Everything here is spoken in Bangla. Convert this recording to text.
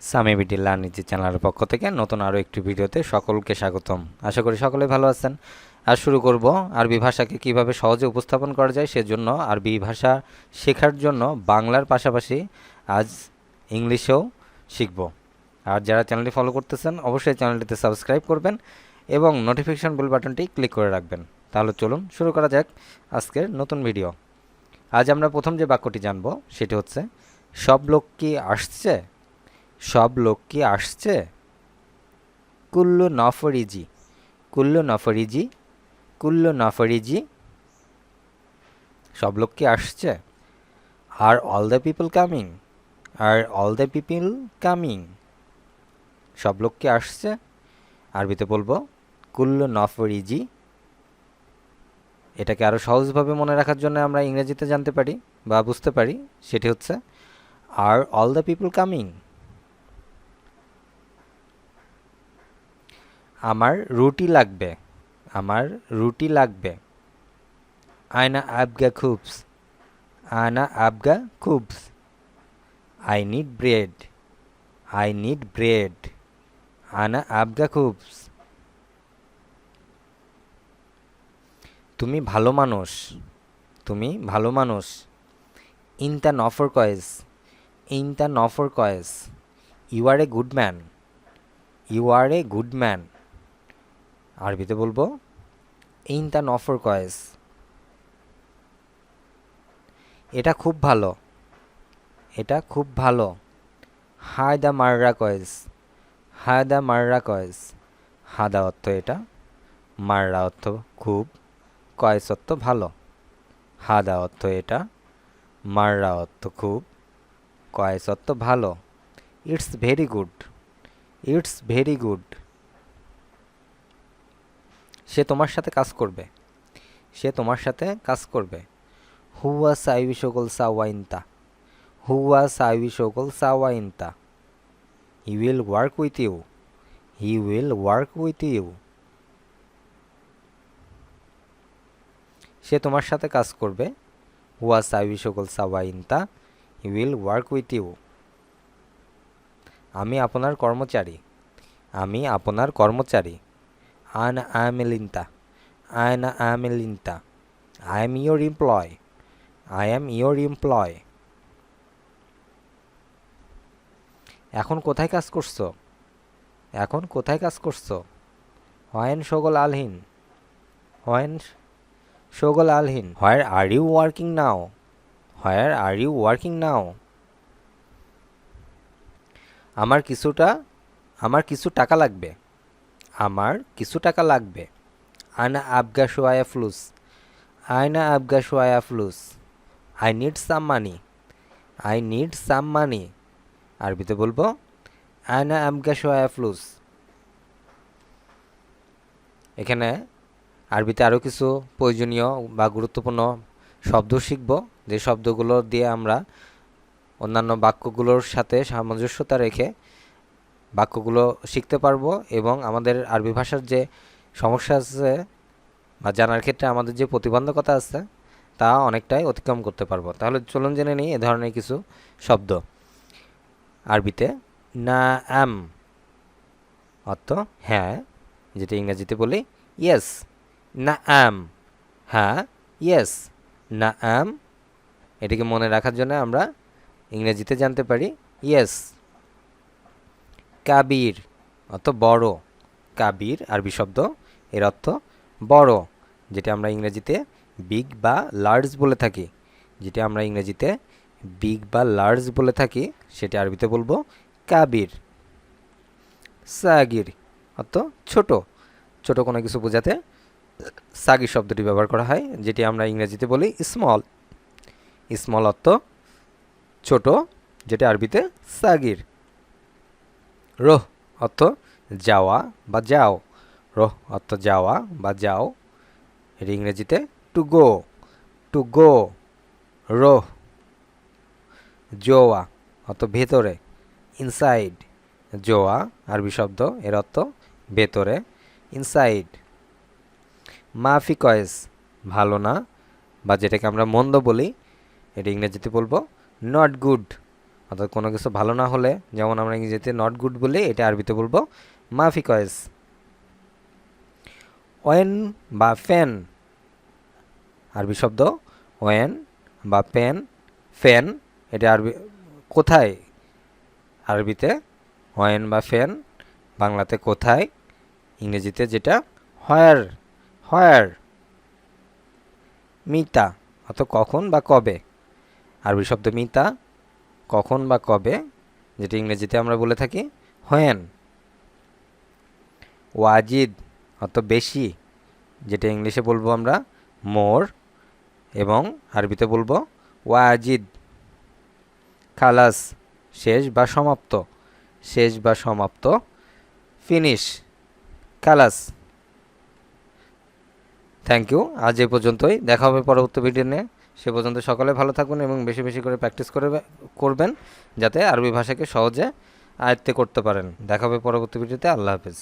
সামি বিডি লার্নিং চ্যানেলের পক্ষ থেকে নতুন আরও একটি ভিডিওতে সকলকে স্বাগতম। আশা করি সকলে ভালো আছেন। আজ শুরু করব আরবি ভাষাকে কিভাবে সহজে উপস্থাপন করা যায় সেজন্য আরবি ভাষা শেখার জন্য বাংলার পাশাপাশি আজ ইংলিশেও শিখব। আর যারা চ্যানেলটি ফলো করতেছেন অবশ্যই চ্যানেলটিতে সাবস্ক্রাইব করবেন এবং নোটিফিকেশন বেল বাটনটি ক্লিক করে রাখবেন। তাহলে চলুন শুরু করা যাক আজকের নতুন ভিডিও। আজ আমরা প্রথম যে বাক্যটি জানব সেটি হচ্ছে সব লোক কি আসছে। সব লোক কি আসছে? কুল্লু নফরিজি, কুল্লু নফরিজি, কুল্লু নফরিজি। সব লোক কি আসছে? আর অল দ্য পিপল কামিং, আর অল দ্য পিপল কামিং। সব লোক কি আসছে? আরবিতে বলবো কুল্লু নফরিজি। এটাকে আরও সহজভাবে মনে রাখার জন্য আমরা ইংরেজিতে জানতে পারি বা বুঝতে পারি, সেটি হচ্ছে আর অল দ্য পিপল কামিং। আমার রুটি লাগবে, আমার রুটি লাগবে। আয়না আবগা খুবস, আয়না আবগা খুবস। I need bread, I need bread. আনা আবগা খুবস। তুমি ভালো মানুষ, তুমি ভালো মানুষ। ইনতা নফর কয়েস, ইনতা নফর কয়েস। You are a good man, you are a good man. আরবিতে বলবো ইনতা নফর কয়েস। এটা খুব ভালো, এটা খুব ভালো। হায়দা মাররা কয়েস, হায়দা মাররা কয়েস। হাদা অর্থ এটা, মাররা অর্থ খুব, কয়েস অর্থ ভালো। হাদা অর্থ এটা, মাররা অর্থ খুব, কয়েস অর্থ ভালো। It's very good, it's very good. সে তোমার সাথে কাজ করবে, সে তোমার সাথে কাজ করবে। হুয়া সাইবি সকল সাওয়াইনতা, হুয়া সাইবি সকল সাওয়াইনতা। He will work with you, he will work with you. সে তোমার সাথে কাজ করবে। হুয়া সাইবি সকল সাওয়াইনতা, he will work with you. আমি আপনার কর্মচারী, আমি আপনার কর্মচারী। আনা আমেলিনতা, আয়না আমেলিনতা। I am your employ, I am your employ. এখন কোথায় কাজ করছো? এখন কোথায় কাজ করছো? হোয়েন শোগল আলহিন, হোয়েন শোগল আলহিন। Where are you working now, where are you working now. আমার কিছুটা, আমার কিছু টাকা লাগবে, আমার কিছু টাকা লাগবে। আনা আবগা শোয়া ফ্লুস, আয়না আবগা শোয়া ফ্লুস। I need some money, I need some money. আরবিতে বলবো আয়না আবগা শোয়া ফ্লুস। এখানে আরবিতে আরও কিছু প্রয়োজনীয় বা গুরুত্বপূর্ণ শব্দ শিখব, যে শব্দগুলো দিয়ে আমরা অন্যান্য বাক্যগুলোর সাথে সামঞ্জস্যতা রেখে বাক্যগুলো শিখতে পারবো এবং আমাদের আরবি ভাষার যে সমস্যা আছে বা জানার ক্ষেত্রে আমাদের যে প্রতিবন্ধকতা আছে তা অনেকটাই অতিক্রম করতে পারবো। তাহলে চলুন জেনে নিই এ ধরনের কিছু শব্দ। আরবিতে না আম অর্থ হ্যাঁ, যেটা ইংরেজিতে বলি ইয়েস। না আম, হ্যাঁ, ইয়েস। না আম, এটিকে মনে রাখার জন্য আমরা ইংরেজিতে জানতে পারি ইয়েস। কাবির অর্থ বড়, কাবির আরবি শব্দ, এর অর্থ বড়, যেটা আমরা ইংরেজিতে বিগ বা লার্জ বলে থাকি, যেটা আমরা ইংরেজিতে বিগ বা লার্জ বলে থাকি সেটা আরবিতে বলবো কাবির। সাগির অর্থ ছোট, ছোট কোনো কিছু বোঝাতে সাগির শব্দটি ব্যবহার করা হয়, যেটি আমরা ইংরেজিতে বলি স্মল। স্মল অর্থ ছোট, যেটা আরবিতে সাগির। রোহ অর্থ যাওয়া বা যাও, রোহ অর্থ যাওয়া বা যাও, এটি ইংরেজিতে টু গো, টু গো, রোহ। জোয়া অর্থ ভেতরে, ইনসাইড। জোয়া আরবি শব্দ, এর অর্থ ভেতরে, ইনসাইড। মাফি কয়েস ভালো না, বা যেটাকে আমরা মন্দ বলি, এটা ইংরেজিতে বলবো নট গুড, অর্থাৎ কোনো কিছু ভালো না হলে, যেমন আমরা ইংরেজিতে নট গুড বলি, এটা আরবিতে বলবো মাফি কয়েস। ওয়েন বা ফ্যান, আরবি শব্দ ওয়েন বা পেন, ফ্যান, এটা আরবি কোথায়, আরবিতে ওয়েন বা ফ্যান, বাংলাতে কোথায়, ইংরেজিতে যেটা হোয়ার, হোয়ার। মিতা অর্থাৎ কখন বা কবে, আরবি শব্দ মিতা, কখন বা কবে, যেটা ইংরেজিতে আমরা বলে থাকি হোয়েন। ওয়াজিদ অর্থাৎ বেশি, যেটা ইংলিশে বলবো আমরা মোর, এবং আরবিতে বলবো ওয়াজিদ। খালাস শেষ বা সমাপ্ত, শেষ বা সমাপ্ত, ফিনিশ, খালাস। থ্যাংক ইউ, আজ এ পর্যন্তই, দেখা হবে পরবর্তী ভিডিও নিয়ে। সে পর্যন্ত সকলে ভালো থাকুন এবং বেশি বেশি করে প্র্যাকটিস করবেন, যাতে আরবি ভাষাকে সহজে আয়ত্তে করতে পারেন। দেখা হবে পরবর্তী ভিডিওতে। আল্লাহ হাফেজ।